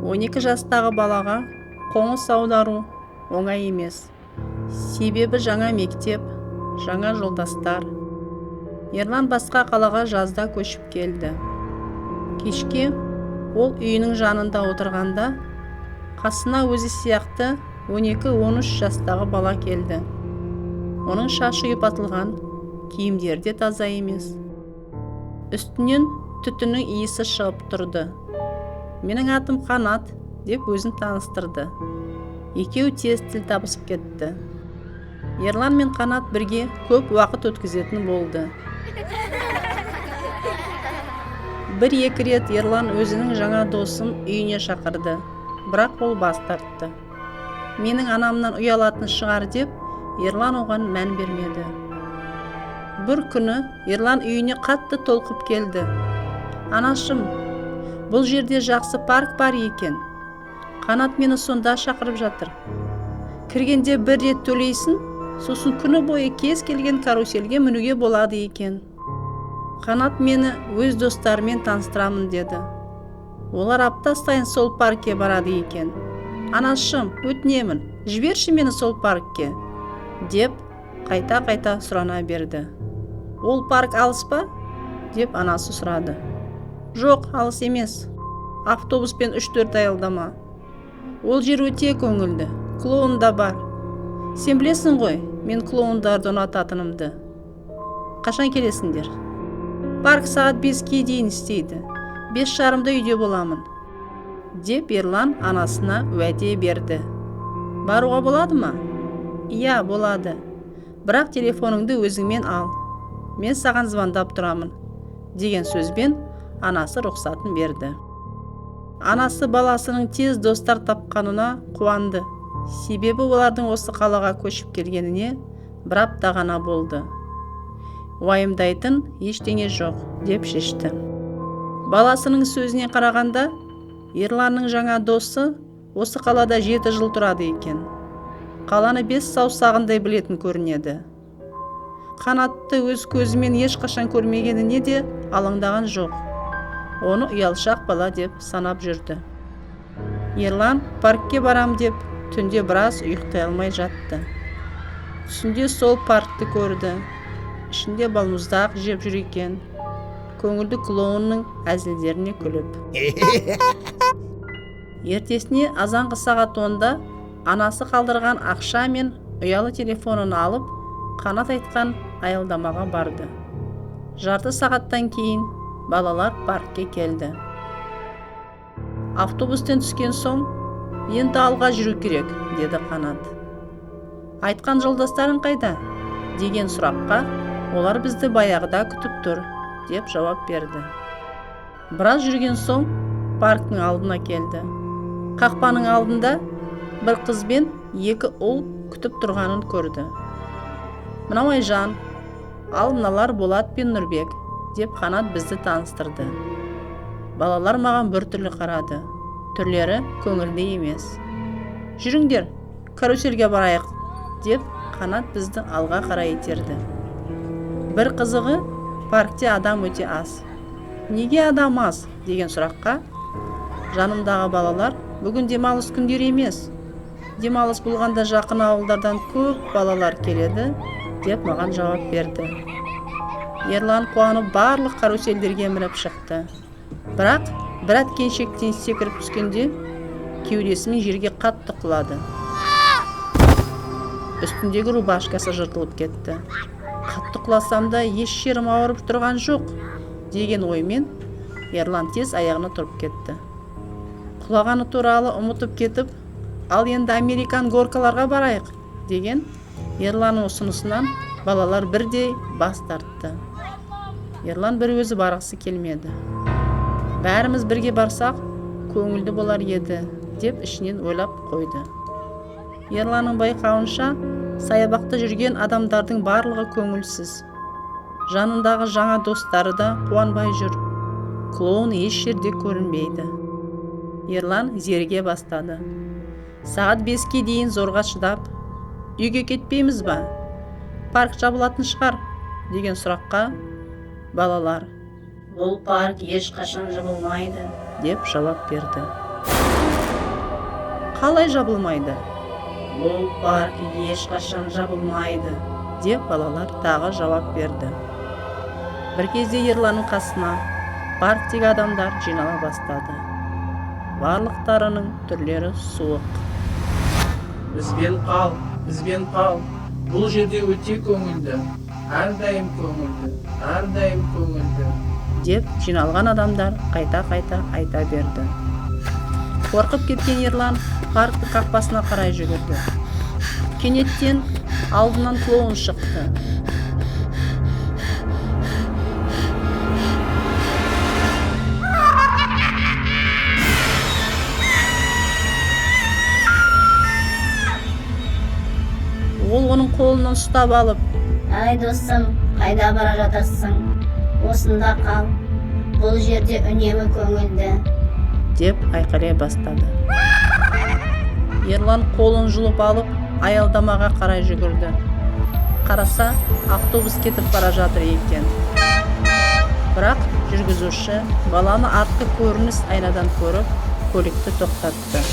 12 жастағы балаға қоныс аудару оңай емес. Себебі жаңа мектеп, жаңа жолдастар. Ерлан басқа қалаға жазда көшіп келді. Кешке ол үйінің жанында отырғанда қасына өзі сияқты 12-13 жастағы бала келді. Оның шашы ұйпатылған, киімдері де таза емес. Үстінен түтіннің иісі шығып тұрды. «Менің атым Қанат», деп өзін таныстырды. Екеуі тез тіл табысып кетті. Ерлан мен Қанат бірге көп уақыт өткізетін болды. Бір-екі рет Ерлан өзінің жаңа досын үйіне шақырды, бірақ ол бас тартты. «Менің анамнан ұялатын шығар» деп, Ерлан оған мән бермеді. Бір күні Ерлан үйіне қатты толқып келді. «Анашым, бұл жерде жақсы парк бар екен. Қанат мені сонда шақырып жатыр. Кіргенде бір рет төлейсің, сосын күні бойы кез келген каруселге мінуге болады екен. Қанат мені өз достарымен таныстырамын» деді. «Олар апта сайын сол паркке барады екен. Анашым, өтінемін, жіберші мені сол паркке», деп қайта-қайта сұрана берді. «Ол парк алыс па?» деп анасы сұрады. «Жоқ, алыс емес. Автобуспен 3-4 аялдама. Ол жер өте көңілді, клоун да бар. Сен білесің ғой, мен клоундарды ұнататынымды. Қашан келесіңдер?» «Парк сағат 5-ке дейін істейді. 5:30-да үйде боламын», деп Ерлан анасына уәде берді. «Баруға болады ма?» «Иә, болады. Бірақ телефоныңды өзіңмен ал. Мен саған звондап тұрамын», деген сөзбен анасы рұқсатын берді. Анасы баласының тез достар тапқанына қуанды. Себебі олардың осы қалаға көшіп келгеніне бір апта ғана болды. Уайымдайтын ештеңе жоқ деп шешті. Баласының сөзіне қарағанда, Ерланның жаңа досы осы қалада 7 жыл тұрады екен. Қаланы 5 саусағындай білетін көрінеді. Қанатты өз көзімен ешқашан көрмегеніне де алаңдаған жоқ. Оны ұялшақ бала деп санап жүрді. Ерлан паркке барам деп түнде біраз ұйықтай алмай жатты. Түсінде сол паркты көрді. Ішінде балмұздақ жеп жүр екен. Көңілді клоунның әзілдеріне күліп. Ертесіне азанғы сағат 10-да анасы қалдырған ақша мен ұялы телефонын алып, Қанат айтқан аялдамаға барды. Жарты сағаттан кейін балалар паркке келді. «Автобустен түскен соң, енді алға жүру керек», деді Қанат. «Айтқан жолдастарың қайда?» деген сұраққа, «Олар бізді баяғыда күтіп тұр», деп жауап берді. Біраз жүрген соң парктың алдына келді. Қақпаның алдында бір қыз бен 2 ұл күтіп тұрғанын көрді. «Мынау Айжан, ал мыналар Болат пен Нұрбек», деп Қанат бізді таныстырды. Балалар маған бір түрлі қарады. Түрлері көңілді емес. «Жүріңдер, каруселге барайық», деп Қанат бізді алға қарай итерді. Бір қызығы, паркте адам өте аз. «Неге адам аз?» деген сұраққа, жанымдағы балалар, «Бүгін демалыс күндері емес. Демалыс болғанда жақын ауылдардан көп балалар келеді», деп маған жауап берді. Ерлан қуанып барлық каруселдерге мініп шықты. Бірақ бір әткеншектен секіріп түскенде кеудесімен жерге қатты құлады. Үстіндегі рубашкасы жыртылып кетті. «Қатты құласам да еш жерім ауырып тұрған жоқ», деген оймен Ерлан тез аяғына тұрып кетті. Құлағаны туралы ұмытып кетіп, «Ал енді Американ горкаларға барайық», деген Ерланның ұсынысынан балалар бірдей бас тартты. Ерлан бір өзі барғысы келмеді. «Бәріміз бірге барсақ, көңілді болар еді», деп ішінен ойлап қойды. Ерланның байқауынша, саябақта жүрген адамдардың барлығы көңілсіз. Жанындағы жаңа достары да қуанбай жүр. Клоун еш жерде көрінбейді. Ерлан зерге бастады. Сағат 5-ке дейін зорға шыдап, «Үйге кетпейміз ба? Парк жабылатын шығар», деген сұраққа балалар, «Бұл парк ешқашан жабылмайды», деп жауап берді. қалай жабылмайды? Бұл парк ешқашан жабылмайды, деп балалар тағы жауап берді. Бір кезде Ерланның қасына парктегі адамдар жинала бастады. Барлықтарының түрлері суық. Бізбен қал. Бұл жерде өте көңілді, әрдайым көңілді. Деп жиналған адамдар қайта-қайта айта берді. Қорқып кеткен Ерлан парктың қақпасына қарай жүгірді. Кенеттен алдынан клоун шықты. Ол оның қолынан ұстап алып, Ай досым, қайда бара жатырсың? Осында қал. Бұл жерде үнемі көңілді. деп айқайлай бастады. Ерлан қолын жұлып алып, аялдамаға қарай жүгірді. Қараса, автобус кетіп бара жатыр екен. Бірақ жүргізуші баланы артқы көрініс айнадан көріп, көлікті тоқтатты.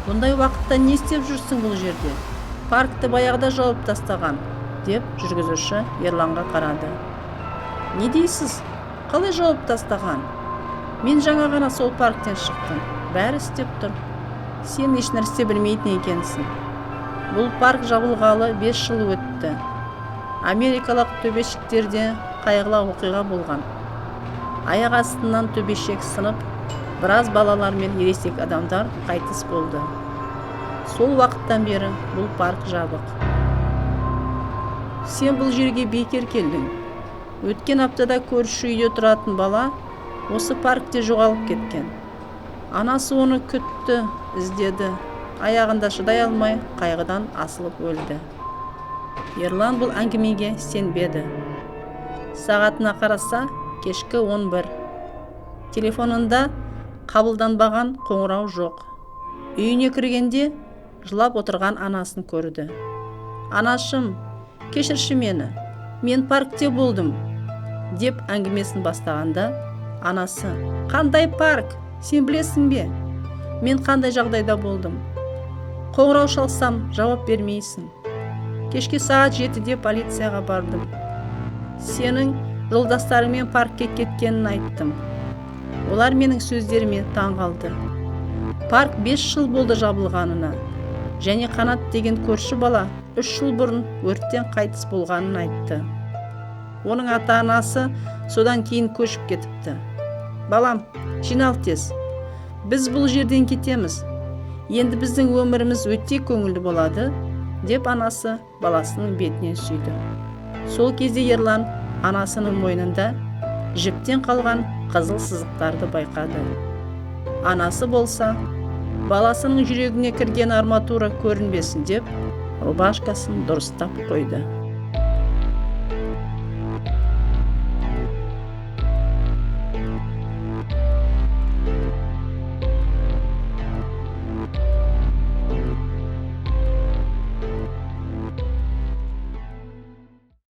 Бұндай уақытта не істеп жүрсің бұл жерде? Паркті баяғыда жауып тастаған, деп жүргізуші Ерланға қарады. Не дейсіз? Қалай жауып тастаған? Мен жаңа ғана сол парктен шықтым. Бәрі істеп тұр. Сен еш нәрсе білмейтін екенсің. Бұл парк жабылғалы 5 жыл өтті. Америкалық төбешіктерде қайғылы оқиға болған. Аяқ астынан төбешек сынып, біраз балалар мен ересек адамдар қайтыс болды. Сол уақыттан бері бұл парк жабық. Сен бұл жерге бекер келдің. Өткен аптада көрші үйде тұратын бала осы паркте жоғалып кеткен. Анасы оны күтті, іздеді. Аяғында шыдай алмай, қайғыдан асылып өлді. Ерлан бұл әңгімеге сенбеді. Сағатына қараса, кешкі 11. Телефонында қабылданбаған қоңырау жоқ. Үйіне кіргенде жылап отырған анасын көрді. Анашым, кешірші мені, мен паркте болдым, деп әңгімесін бастағанда, анасы, қандай парк, сен білесің бе? Мен қандай жағдайда болдым? Қоңырау шалсам, жауап бермейсің. Кешке сағат 7-де полицияға бардым. Сенің жолдастарымен паркке кеткенін айттым. Олар менің сөздеріме таң қалды. Парк 5 жыл болды жабылғанына. Және Қанат деген көрші бала 3 жыл бұрын өрттен қайтыс болғанын айтты. Оның ата-анасы содан кейін көшіп кетіпті. Балам, жинал тез. Біз бұл жерден кетеміз. Енді біздің өміріміз өте көңілді болады, деп анасы баласының бетінен сүйді. Сол кезде Ерлан анасының мойнында жіптен қалған қызыл сызықтарды байқады. Анасы болса, баласының жүрегіне кірген арматура көрінбесін деп, рубашкасын дұрыстап қойды.